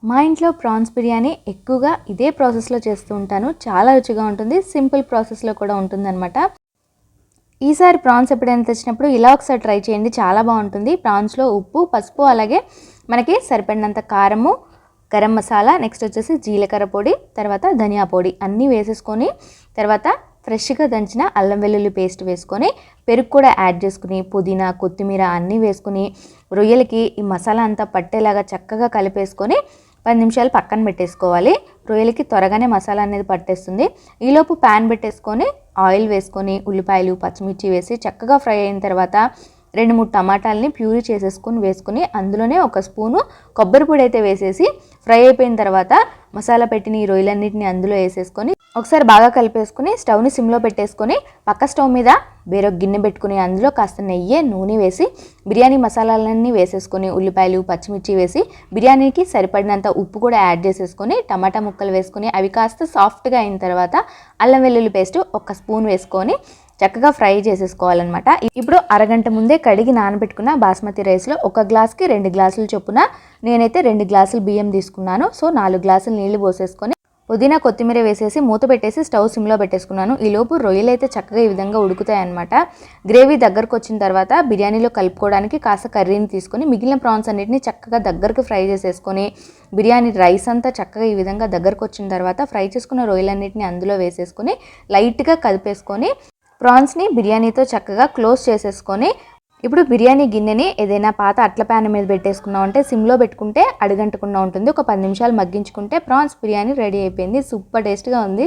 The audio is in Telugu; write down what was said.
మా ఇంట్లో ప్రాన్స్ బిర్యానీ ఎక్కువగా ఇదే ప్రాసెస్లో చేస్తూ ఉంటాను. చాలా రుచిగా ఉంటుంది. సింపుల్ ప్రాసెస్లో కూడా ఉంటుందన్నమాట. ఈసారి ప్రాన్స్ ఎప్పుడైనా తెచ్చినప్పుడు ఇలా ఒకసారి ట్రై చేయండి. చాలా బాగుంటుంది. ప్రాన్స్లో ఉప్పు, పసుపు, అలాగే మనకి సరిపడినంత కారము, గరం మసాలా, నెక్స్ట్ వచ్చేసి జీలకర్ర పొడి, తర్వాత ధనియా పొడి అన్నీ వేసేసుకొని తర్వాత ఫ్రెష్గా దంచిన అల్లం వెల్లుల్లి పేస్ట్ వేసుకొని పెరుగు కూడా యాడ్ చేసుకుని పుదీనా, కొత్తిమీర అన్నీ వేసుకుని రొయ్యలకి ఈ మసాలా అంతా పట్టేలాగా చక్కగా కలిపేసుకొని 10 నిమిషాలు పక్కన పెట్టేసుకోవాలి. రొయ్యలకి త్వరగానే మసాలా అనేది పట్టేస్తుంది. ఈలోపు ప్యాన్ పెట్టేసుకొని ఆయిల్ వేసుకొని ఉల్లిపాయలు, పచ్చిమిర్చి వేసి చక్కగా ఫ్రై అయిన తర్వాత 2-3 టమాటాలని ప్యూరీ చేసేసుకొని వేసుకుని అందులోనే ఒక స్పూను కొబ్బరి పొడి అయితే వేసేసి ఫ్రై అయిపోయిన తర్వాత మసాలా పెట్టిన ఈ రొయ్యలన్నిటిని అందులో వేసేసుకొని ఒకసారి బాగా కలిపేసుకుని స్టవ్ని సిమ్లో పెట్టేసుకొని పక్క స్టవ్ మీద వేరొక గిన్నె పెట్టుకుని అందులో కాస్త నెయ్యి, నూనె వేసి బిర్యానీ మసాలాలన్నీ వేసేసుకొని ఉల్లిపాయలు, పచ్చిమిర్చి వేసి బిర్యానీకి సరిపడినంత ఉప్పు కూడా యాడ్ చేసేసుకొని టమాటా ముక్కలు వేసుకొని అవి కాస్త సాఫ్ట్గా అయిన తర్వాత అల్లం వెల్లుల్లి పేస్ట్ ఒక స్పూన్ వేసుకొని చక్కగా ఫ్రై చేసేసుకోవాలన్నమాట. ఇప్పుడు అరగంట ముందే కడిగి నానబెట్టుకున్న బాస్మతి రైస్లో 1 గ్లాస్కి 2 గ్లాసులు చొప్పున నేనైతే 2 గ్లాసులు బియ్యం తీసుకున్నాను. సో 4 గ్లాసులు నీళ్లు పోసేసుకొని పుదీనా, కొత్తిమీర వేసేసి మూత పెట్టేసి స్టవ్ సిమ్లో పెట్టేసుకున్నాను. ఈలోపు రొయ్యలు అయితే చక్కగా ఈ విధంగా ఉడుకుతాయి అన్నమాట. గ్రేవీ దగ్గరకు వచ్చిన తర్వాత బిర్యానీలో కలుపుకోవడానికి కాస్త కర్రీని తీసుకొని మిగిలిన ప్రాన్స్ అన్నిటిని చక్కగా దగ్గరకు ఫ్రై చేసేసుకొని బిర్యానీ రైస్ అంతా చక్కగా ఈ విధంగా దగ్గరకు వచ్చిన తర్వాత ఫ్రై చేసుకున్న రొయ్యలన్నిటిని అందులో వేసేసుకొని లైట్గా కలిపేసుకొని ప్రాన్స్ని బిర్యానీతో చక్కగా క్లోజ్ చేసేసుకొని ఇప్పుడు బిర్యానీ గిన్నెని ఏదైనా పాత అట్ల ప్యాన్ మీద పెట్టేసుకున్నాం అంటే సిమ్లో పెట్టుకుంటే అడుగంటకుండా ఉంటుంది. ఒక 10 నిమిషాలు మగ్గించుకుంటే ప్రాన్స్ బిర్యానీ రెడీ అయిపోయింది. సూపర్ టేస్ట్గా ఉంది.